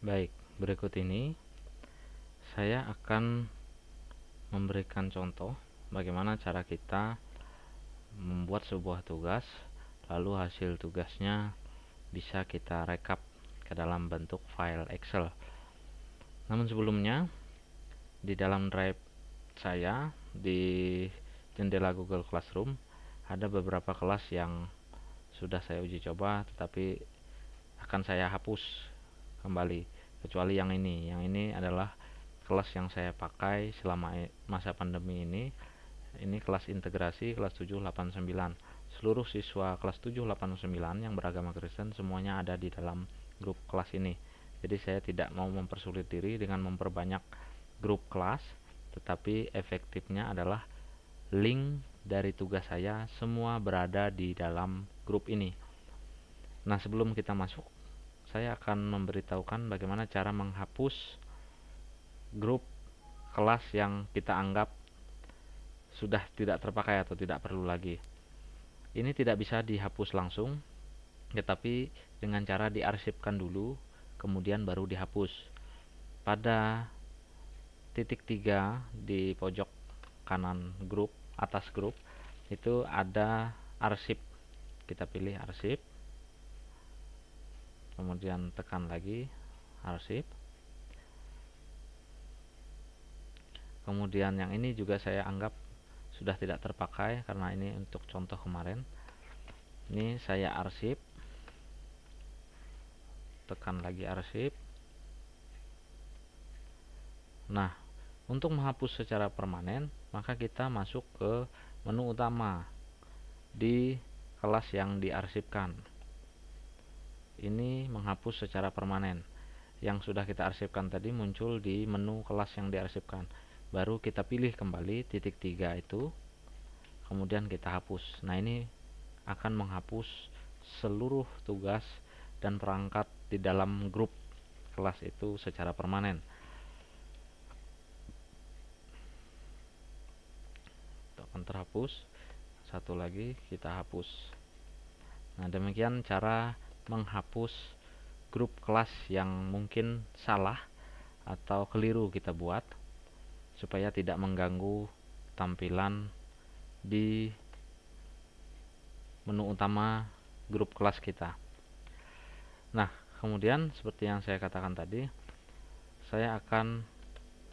Baik, berikut ini saya akan memberikan contoh bagaimana cara kita membuat sebuah tugas, lalu hasil tugasnya bisa kita rekap ke dalam bentuk file Excel. Namun sebelumnya, di dalam drive saya di jendela Google Classroom ada beberapa kelas yang sudah saya uji coba, tetapi akan saya hapus kembali, kecuali yang ini. Yang ini adalah kelas yang saya pakai selama masa pandemi ini. Ini kelas integrasi kelas 789. Seluruh siswa kelas 789 yang beragama Kristen semuanya ada di dalam grup kelas ini. Jadi saya tidak mau mempersulit diri dengan memperbanyak grup kelas, tetapi efektifnya adalah link dari tugas saya semua berada di dalam grup ini. Nah, sebelum kita masuk, saya akan memberitahukan bagaimana cara menghapus grup kelas yang kita anggap sudah tidak terpakai atau tidak perlu lagi. Ini tidak bisa dihapus langsung, tetapi dengan cara diarsipkan dulu, kemudian baru dihapus. Pada titik 3 di pojok kanan grup, atas grup, itu ada arsip. Kita pilih arsip, kemudian tekan lagi arsip. Kemudian yang ini juga saya anggap sudah tidak terpakai karena ini untuk contoh kemarin. Ini saya arsip, tekan lagi arsip. Nah, untuk menghapus secara permanen, maka kita masuk ke menu utama di kelas yang diarsipkan. Ini menghapus secara permanen. Yang sudah kita arsipkan tadi muncul di menu kelas yang diarsipkan. Baru kita pilih kembali titik 3 itu, kemudian kita hapus. Nah, ini akan menghapus seluruh tugas dan perangkat di dalam grup kelas itu secara permanen. Akan terhapus. Satu lagi kita hapus. Nah, demikian cara menghapus grup kelas yang mungkin salah atau keliru kita buat, supaya tidak mengganggu tampilan di menu utama grup kelas kita. Nah, kemudian seperti yang saya katakan tadi, saya akan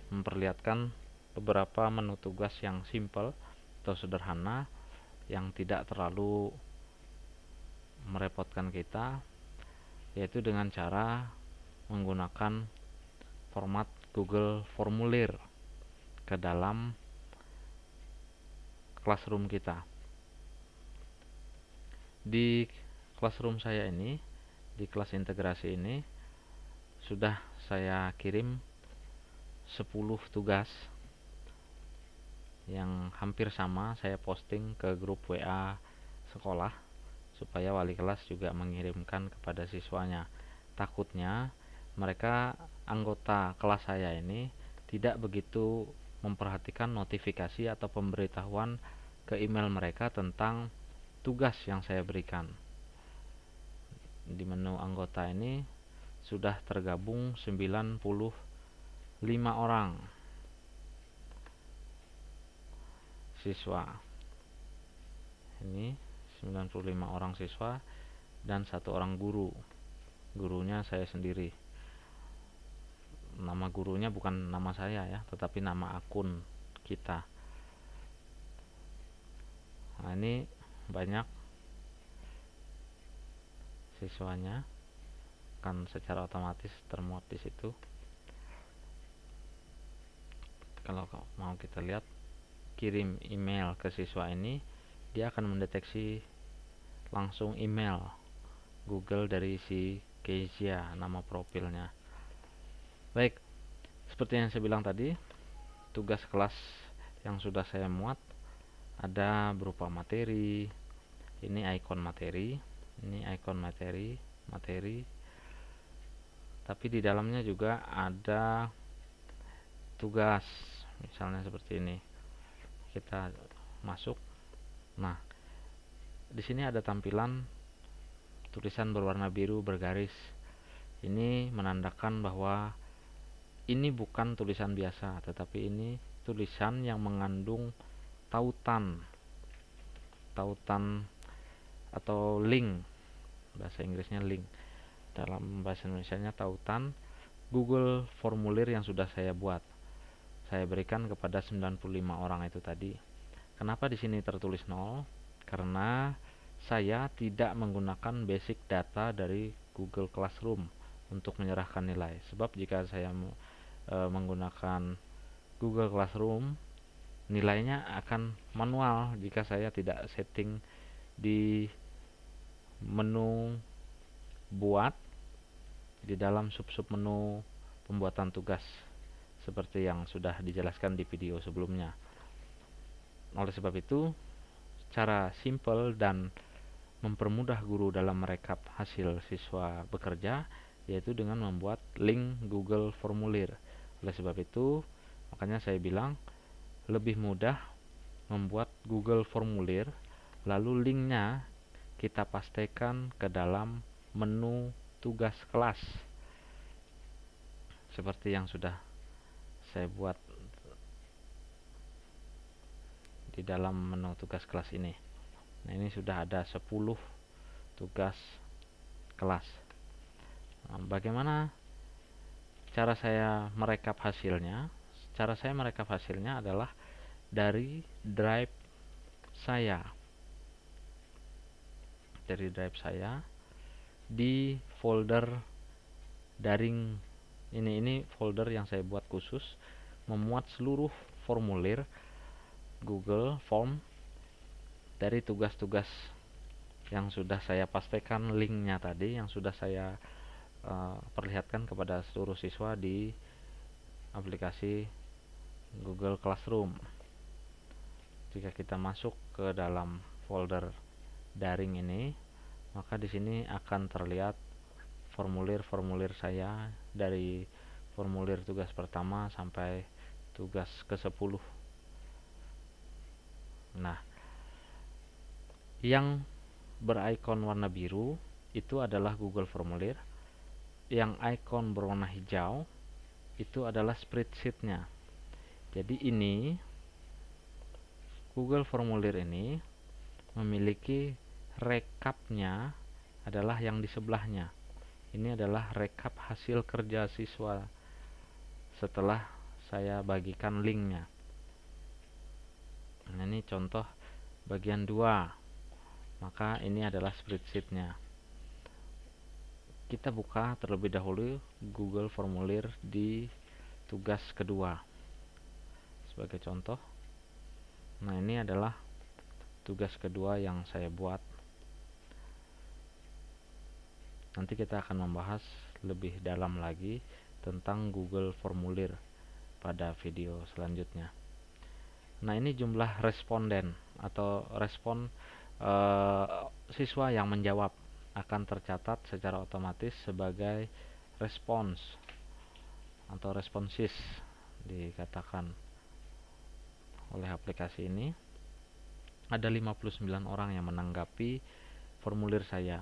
memperlihatkan beberapa menu tugas yang simple atau sederhana, yang tidak terlalu merepotkan kita, yaitu dengan cara menggunakan format Google Formulir ke dalam Classroom kita. Di Classroom saya ini, di kelas integrasi ini, sudah saya kirim 10 tugas yang hampir sama, saya posting ke grup WA sekolah supaya wali kelas juga mengirimkan kepada siswanya. Takutnya mereka, anggota kelas saya ini, tidak begitu memperhatikan notifikasi atau pemberitahuan ke email mereka tentang tugas yang saya berikan. Di menu anggota ini sudah tergabung 95 orang siswa. Ini 95 orang siswa dan 1 orang guru. Gurunya saya sendiri. Nama gurunya bukan nama saya ya, tetapi nama akun kita. Nah, ini banyak siswanya, kan secara otomatis termuat di situ. Kalau mau kita lihat kirim email ke siswa ini, dia akan mendeteksi langsung email Google dari si Kezia, nama profilnya. Baik, seperti yang saya bilang tadi, tugas kelas yang sudah saya muat ada berupa materi. Ini ikon materi, ini ikon materi, tapi di dalamnya juga ada tugas, misalnya seperti ini. Kita masuk. Nah, di sini ada tampilan tulisan berwarna biru bergaris. Ini menandakan bahwa ini bukan tulisan biasa, tetapi ini tulisan yang mengandung tautan atau link, bahasa Inggrisnya link, dalam bahasa Indonesianya tautan Google formulir yang sudah saya buat. Saya berikan kepada 95 orang itu tadi. Kenapa di sini tertulis 0? Karena saya tidak menggunakan basic data dari Google Classroom untuk menyerahkan nilai. Sebab jika saya menggunakan Google Classroom, nilainya akan manual jika saya tidak setting di menu buat di dalam sub-sub menu pembuatan tugas seperti yang sudah dijelaskan di video sebelumnya. Oleh sebab itu, cara simple dan mempermudah guru dalam merekap hasil siswa bekerja yaitu dengan membuat link Google formulir. Oleh sebab itu, makanya saya bilang lebih mudah membuat Google formulir, lalu linknya kita pastikan ke dalam menu tugas kelas seperti yang sudah saya buat di dalam menu tugas kelas ini. Nah, ini sudah ada 10 tugas kelas. Nah, bagaimana cara saya merekap hasilnya? Cara saya merekap hasilnya adalah dari drive saya. Dari drive saya di folder daring ini folder yang saya buat khusus memuat seluruh formulir Google Form dari tugas-tugas yang sudah saya pastikan linknya tadi, yang sudah saya perlihatkan kepada seluruh siswa di aplikasi Google Classroom. Jika kita masuk ke dalam folder daring ini, maka di sini akan terlihat formulir-formulir saya dari formulir tugas pertama sampai tugas ke-10. Nah, yang berikon warna biru itu adalah Google Formulir. Yang ikon berwarna hijau itu adalah spreadsheet-nya. Jadi ini Google Formulir ini memiliki rekapnya adalah yang di sebelahnya. Ini adalah rekap hasil kerja siswa setelah saya bagikan linknya. Nah, ini contoh bagian 2. Maka ini adalah spreadsheet-nya. Kita buka terlebih dahulu Google Formulir di tugas kedua sebagai contoh. Nah, ini adalah tugas kedua yang saya buat. Nanti kita akan membahas lebih dalam lagi tentang Google Formulir pada video selanjutnya. Nah, ini jumlah responden atau respon siswa yang menjawab akan tercatat secara otomatis sebagai respons atau responsis dikatakan oleh aplikasi ini. Ada 59 orang yang menanggapi formulir saya.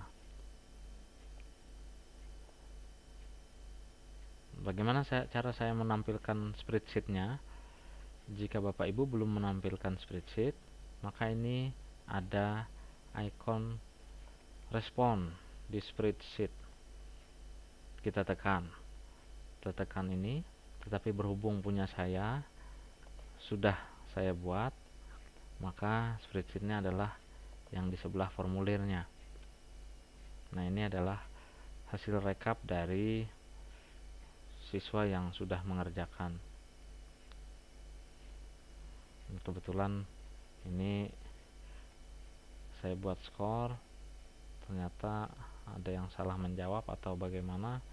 Bagaimana cara saya menampilkan spreadsheet-nya? Jika Bapak Ibu belum menampilkan spreadsheet, maka ini ada ikon respon di spreadsheet. Kita tekan ini, tetapi berhubung punya saya sudah saya buat, maka spreadsheet-nya adalah yang di sebelah formulirnya. Nah, ini adalah hasil rekap dari siswa yang sudah mengerjakan. Kebetulan ini saya buat skor, ternyata ada yang salah menjawab atau bagaimana,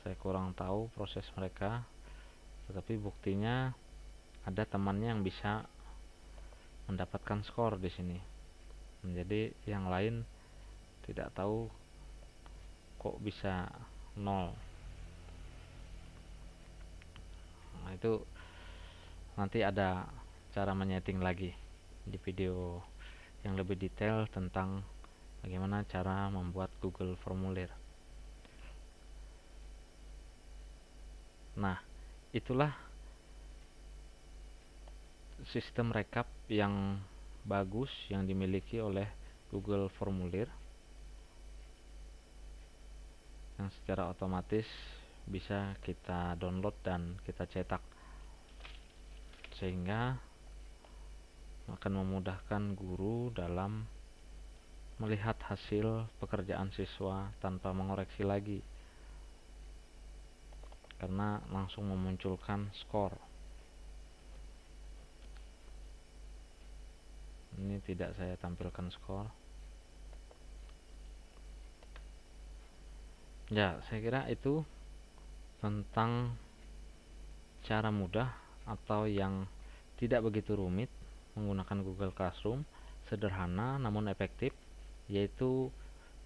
saya kurang tahu proses mereka, tetapi buktinya ada temannya yang bisa mendapatkan skor di sini. Jadi yang lain tidak tahu kok bisa 0. Nah, itu nanti ada cara menyeting lagi di video yang lebih detail tentang bagaimana cara membuat Google Formulir. Nah, itulah sistem rekap yang bagus yang dimiliki oleh Google Formulir, yang secara otomatis bisa kita download dan kita cetak, sehingga akan memudahkan guru dalam melihat hasil pekerjaan siswa tanpa mengoreksi lagi, karena langsung memunculkan skor. Ini tidak saya tampilkan skor. Ya, saya kira itu tentang cara mudah atau yang tidak begitu rumit menggunakan Google Classroom, sederhana namun efektif, yaitu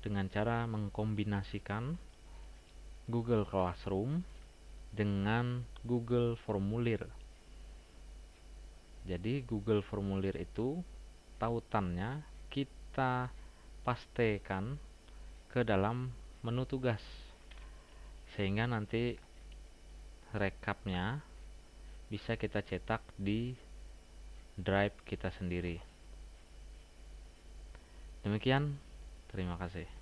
dengan cara mengkombinasikan Google Classroom dengan Google Formulir. Jadi Google Formulir itu tautannya kita pastekan ke dalam menu tugas, sehingga nanti rekapnya bisa kita cetak di drive kita sendiri. Demikian, terima kasih.